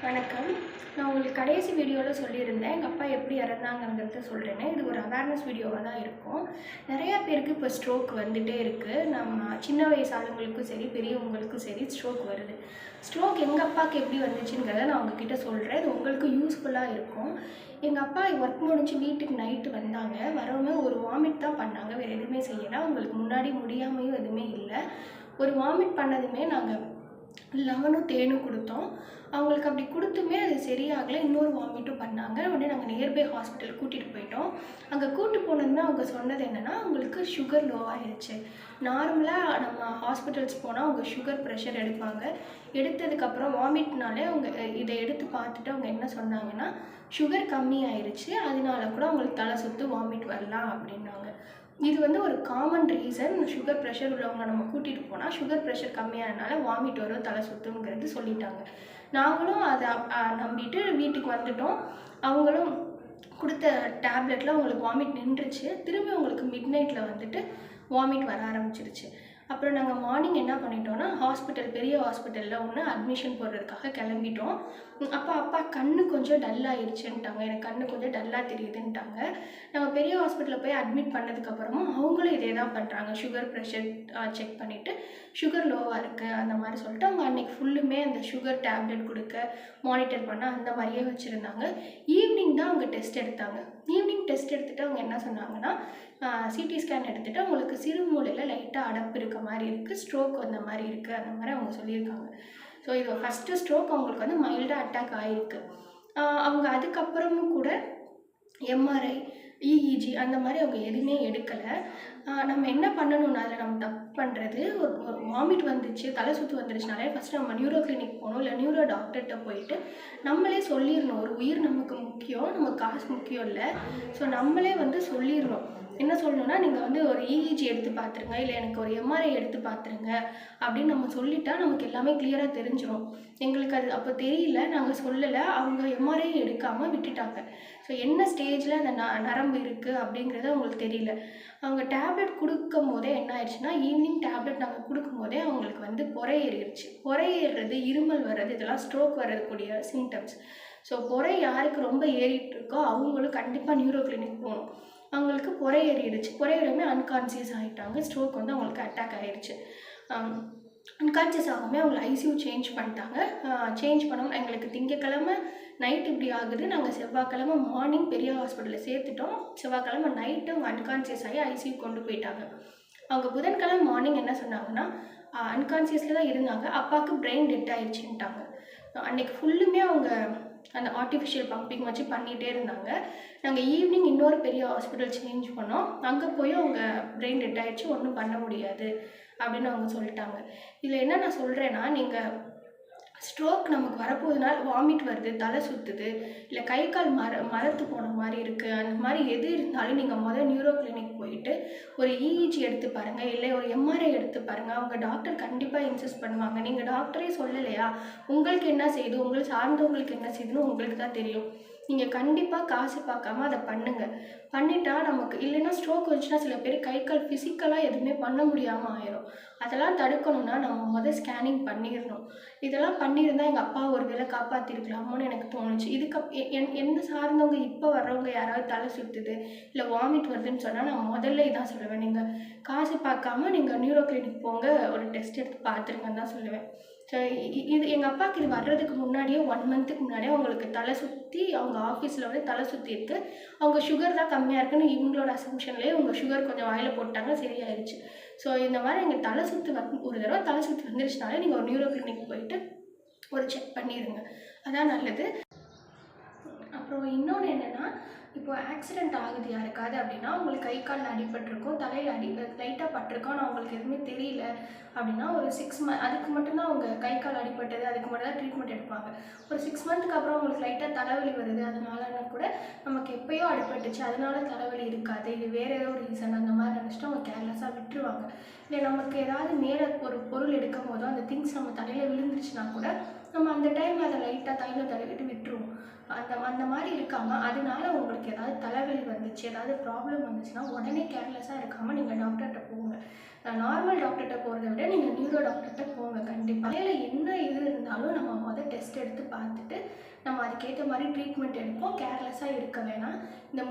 வணக்கம். நான் உங்களுக்கு கடைசி வீடியோவில் சொல்லியிருந்தேன் எங்கள் அப்பா எப்படி இறந்தாங்கங்கிறத சொல்கிறேன்னு. இது ஒரு அவேர்னஸ் வீடியோவாக தான் இருக்கும். நிறையா பேருக்கு இப்போ ஸ்ட்ரோக் வந்துகிட்டே இருக்குது. நம்ம சின்ன வயசு ஆளுங்களுக்கும் சரி, பெரியவங்களுக்கும் சரி ஸ்ட்ரோக் வருது. ஸ்ட்ரோக் எங்கள் அப்பாவுக்கு எப்படி வந்துச்சுங்கிறத நான் உங்ககிட்ட சொல்கிறேன். இது உங்களுக்கு யூஸ்ஃபுல்லாக இருக்கும். எங்கள் அப்பா ஒர்க் முடிஞ்சு வீட்டுக்கு நைட்டு வந்தாங்க. வரவங்க ஒரு வாமிட் தான் பண்ணாங்க, வேறு எதுவுமே செய்யலை. அவங்களுக்கு முன்னாடி முடியாமையும் எதுவுமே இல்லை. ஒரு வாமிட் பண்ணதுமே நாங்கள் லெமனும் தேனும் கொடுத்தோம். அவங்களுக்கு அப்படி கொடுத்துமே அது சரியாகலை. இன்னொரு வாமிட்டும் பண்ணாங்க. உடனே நாங்கள் நியர்பை ஹாஸ்பிட்டல் கூட்டிகிட்டு போயிட்டோம். அங்கே கூட்டு போனதுமே அவங்க சொன்னது என்னென்னா, அவங்களுக்கு சுகர் லோ ஆகிடுச்சு. நார்மலாக நம்ம ஹாஸ்பிட்டல்ஸ் போனால் அவங்க சுகர் ப்ரெஷர் எடுப்பாங்க. எடுத்ததுக்கப்புறம் வாமிட்னாலே அவங்க இதை எடுத்து பார்த்துட்டு அவங்க என்ன சொன்னாங்கன்னா, சுகர் கம்மி ஆயிடுச்சு, அதனால கூட அவங்களுக்கு தலை சுற்று வாமிட் வரலாம் அப்படின்னாங்க. இது வந்து ஒரு காமன் ரீசன். சுகர் ப்ரெஷர் உள்ளவங்க நம்ம கூட்டிகிட்டு போனால் சுகர் ப்ரெஷர் கம்மியானனால வாமிட் வரும், தலை சுற்றுங்கிறது சொல்லிட்டாங்க. நாங்களும் அதை நம்பிட்டு வீட்டுக்கு வந்துட்டோம். அவங்களும் கொடுத்த டேப்லெட்டில் அவங்களுக்கு வாமிட் நின்றுச்சு. திரும்பி அவங்களுக்கு மிட் நைட்டில் வந்துட்டு வாமிட் வர ஆரம்பிச்சிருச்சு. அப்புறம் நாங்கள் மார்னிங் என்ன பண்ணிட்டோன்னா, பெரிய ஹாஸ்பிட்டலில் ஒன்று அட்மிஷன் போடுறதுக்காக கிளம்பிட்டோம். அப்போ அப்பா கண்ணு கொஞ்சம் டல்லாகிடுச்சுன்ட்டாங்க. எனக்கு கண்ணு கொஞ்சம் டல்லாக தெரியுதுன்ட்டாங்க. நாங்கள் பெரிய ஹாஸ்பிட்டலில் போய் அட்மிட் பண்ணதுக்கப்புறமும் அவங்களும் இதே தான் பண்ணுறாங்க. சுகர் ப்ரெஷர் செக் பண்ணிவிட்டு சுகர் லோவாக இருக்குது அந்த மாதிரி சொல்லிட்டு அவங்க அன்றைக்கி ஃபுல்லுமே அந்த சுகர் டேப்லெட் கொடுக்க மானிட்டர் பண்ண அந்த மாதிரியே வச்சுருந்தாங்க. ஈவினிங் தான் அவங்க டெஸ்ட் எடுத்தாங்க. ஈவினிங் டெஸ்ட் எடுத்துகிட்டு அவங்க என்ன சொன்னாங்கன்னா, சிடி ஸ்கேன் எடுத்துகிட்டு அவங்களுக்கு சிறுமூளையில் லைட்டாக அடப்பு இருக்க மாதிரி இருக்குது, ஸ்ட்ரோக் வந்த மாதிரி இருக்குது, அந்த மாதிரி அவங்க சொல்லியிருக்காங்க. ஸோ இது ஃபஸ்ட்டு ஸ்ட்ரோக் அவங்களுக்கு வந்து மைல்டாக அட்டாக் ஆகிருக்கு. அவங்க அதுக்கப்புறமும் கூட எம்ஆர்ஐ, இஇஜி அந்த மாதிரி அவங்க எதுவுமே எடுக்கலை. நம்ம என்ன பண்ணணும்னா, அதில் நம்ம தப்பு பண்ணுறது, ஒரு வாமிட் வந்துச்சு, தலை சுற்று வந்துருச்சுனாலே ஃபஸ்ட்டு நம்ம நியூரோ கிளினிக் போகணும், இல்லை நியூரோ டாக்டர்கிட்ட போயிட்டு நம்மளே சொல்லிடணும். ஒரு உயிர் நமக்கு முக்கியம், நம்ம காசு முக்கியம் இல்லை. ஸோ நம்மளே வந்து சொல்லிடணும். என்ன சொல்லணும்னா, நீங்கள் வந்து ஒரு இஇஜி எடுத்து பார்த்துருங்க, இல்லை எனக்கு ஒரு எம்ஆர்ஐ எடுத்து பார்த்துருங்க அப்படின்னு நம்ம சொல்லிட்டா நமக்கு எல்லாமே கிளியராக தெரிஞ்சிடும். எங்களுக்கு அது அப்போ தெரியல, நாங்கள் சொல்லலை. அவங்க எம்ஆர்ஐ எடுக்காமல் விட்டுட்டாங்க. ஸோ என்ன ஸ்டேஜில் அந்த நரம்பு இருக்குது அப்படிங்கிறது அவங்களுக்கு தெரியல. அவங்க டேப்லெட் கொடுக்கும் போதே என்ன ஆயிடுச்சுன்னா, ஈவினிங் டேப்லெட் நாங்கள் கொடுக்கும் போதே அவங்களுக்கு வந்து பொறை ஏறிடுச்சு. பொறை ஏறுறது, இருமல் வர்றது, இதெல்லாம் ஸ்ட்ரோக் வரக்கூடிய சிம்டம்ஸ். ஸோ பொறை யாருக்கு ரொம்ப ஏறிட்டு இருக்கோ அவங்களும் கண்டிப்பாக நியூரோ கிளினிக் போகணும். அவங்களுக்கு பொறை ஏறிடுச்சு. பொறை ஏறியுமே அன்கான்சியஸ் ஆகிட்டாங்க. ஸ்ட்ரோக் வந்து அவங்களுக்கு அட்டாக் ஆகிடுச்சு. அன்கான்சியஸ் ஆகாமல் அவங்களை ஐசியூ சேஞ்ச் பண்ணிட்டாங்க. சேஞ்ச் பண்ணோம். எங்களுக்கு திங்கக்கிழமை நைட் இப்படி ஆகுது. நாங்கள் செவ்வாய்க்கிழமை மார்னிங் பெரிய ஹாஸ்பிட்டலில் சேர்த்துட்டோம். செவ்வாய்க்கிழமை நைட்டு அவங்க அன்கான்சியஸ் ஆகி ஐசியூ கொண்டு போயிட்டாங்க. அவங்க புதன்கிழமை மார்னிங் என்ன சொன்னாங்கன்னா, அன்கான்சியஸில் தான் இருந்தாங்க, அப்பாவுக்கு பிரெயின் டெட் ஆகிடுச்சுன்ட்டாங்க. அன்றைக்கி ஃபுல்லுமே அவங்க அந்த ஆர்டிஃபிஷியல் பம்பிங் வச்சு பண்ணிகிட்டே இருந்தாங்க. நாங்கள் ஈவினிங் இன்னொரு பெரிய ஹாஸ்பிட்டல் சேஞ்ச் பண்ணோம். அங்கே போய் அவங்க பிரெயின் டெட் ஆகிடுச்சு, ஒன்றும் பண்ண முடியாது அப்படின்னு அவங்க சொல்லிட்டாங்க. இதில் என்ன நான் சொல்கிறேன்னா, நீங்கள் ஸ்ட்ரோக் நமக்கு வரப்போகுதுனால வாமிட் வருது, தலை சுற்றுது, இல்லை கை கால் மரத்து போன மாதிரி இருக்குது, அந்த மாதிரி எது இருந்தாலும் நீங்கள் நியூரோ கிளினிக் போயிட்டு ஒரு இஇஜி எடுத்து பாருங்கள், இல்லை ஒரு எம்ஆர்ஐ எடுத்து பாருங்கள். அவங்க டாக்டர் கண்டிப்பாக இன்சிஸ்ட் பண்ணுவாங்க. நீங்கள் டாக்டரே சொல்லலையா, உங்களுக்கு என்ன செய்யுது, உங்களை சார்ந்தவங்களுக்கு என்ன செய்யுதுன்னு உங்களுக்கு தான் தெரியும். நீங்கள் கண்டிப்பாக காசு பார்க்காம அதை பண்ணுங்கள். பண்ணிட்டா நமக்கு இல்லைன்னா ஸ்ட்ரோக் வந்துச்சுன்னா சில பேர் கை கால் ஃபிசிக்கலாக எதுவுமே பண்ண முடியாமல் ஆயிரும். அதெல்லாம் தடுக்கணும்னா நம்ம ஸ்கேனிங் பண்ணிடணும். இதெல்லாம் பண்ணியிருந்தால் எங்கள் அப்பா ஒரு வேளை காப்பாற்றிருக்கலாமோன்னு எனக்கு தோணுச்சு. என்ன சார்ந்தவங்க இப்போ வர்றவங்க யாராவது தலை சுற்றுது இல்லை வாமிட் வருதுன்னு சொன்னால் நான் முதல்ல இதான் சொல்லுவேன், நீங்கள் காசு பார்க்காம நீங்கள் நியூரோ கிளினிக் போங்க, ஒரு டெஸ்ட் எடுத்து பார்த்துருங்கன்னு தான் சொல்லுவேன். ஸோ இது எங்கள் அப்பாவுக்கு இது வர்றதுக்கு முன்னாடியே 1 மந்த்துக்கு முன்னாடியே அவங்களுக்கு தலை சுற்றி அவங்க ஆஃபீஸில் வந்து தலை சுற்றி இருக்குது. அவங்க சுகர் தான் கம்மியாக இருக்குன்னு இவங்களோட அசம்ஷன்லேயே அவங்க சுகர் கொஞ்சம் வாயில் போட்டாங்க, சரியாயிடுச்சு. ஸோ இந்த மாதிரி எங்கள் தலை சுற்று ஒரு தடவை தலை சுற்றி வந்துருச்சுனாலே நீங்கள் ஒரு நியூரோ கிளினிக் போயிட்டு ஒரு செக் பண்ணிடுங்க, அதான் நல்லது. அப்புறம் இன்னொன்று என்னென்னா, இப்போ ஆக்சிடெண்ட் ஆகுது யாருக்காவது அப்படின்னா, அவங்களுக்கு கை காலில் அடிபட்டிருக்கும், தலையில் லைட்டாக பட்டிருக்கும், ஆனால் அவங்களுக்கு எதுவுமே தெரியல அப்படின்னா ஒரு 6 மந்த் அதுக்கு மட்டும்தான் அவங்க கை கால் அடிபட்டது, அதுக்கு மட்டும் தான் ட்ரீட்மெண்ட் எடுப்பாங்க. ஒரு 6 மந்த்துக்கு அப்புறம் அவங்களுக்கு லைட்டாக தலைவலி வருது, அதனாலன்னா கூட நமக்கு எப்போயோ அடிபட்டுச்சு அதனால தலைவலி இருக்காது, இது வேறு ஏதோ ரீசன் அந்த மாதிரி நினச்சிட்டு அவங்க கேர்லெஸ்ஸாக விட்டுருவாங்க. இல்லை நமக்கு ஏதாவது மேலே ஒரு பொருள் எடுக்கும் போதோ அந்த திங்ஸ் நம்ம தலையில் விழுந்துருச்சுன்னா கூட நம்ம அந்த டைம் அதை லைட்டாக தைலம் தடவிட்டு விட்டுருவோம். அந்த மாதிரி இருக்காமல், அதனால உங்களுக்கு ஏதாவது தலைவலி வந்துச்சு, ஏதாவது ப்ராப்ளம் வந்துச்சுன்னா உடனே கேர்லெஸ்ஸாக இருக்காமல் நீங்கள் டாக்டர்கிட்ட போங்க. நார்மல் டாக்டர்கிட்ட போகிறத விட நீங்கள் நியூரோ டாக்டர்கிட்ட போங்க கண்டிப்பாக. தலையில் என்ன இது இருந்தாலும் நம்ம முதல் டெஸ்ட் எடுத்து பார்த்துட்டு நம்ம அதுக்கேற்ற மாதிரி ட்ரீட்மெண்ட் எடுப்போம். கேர்லெஸ்ஸாக இருக்க வேணாம். இந்த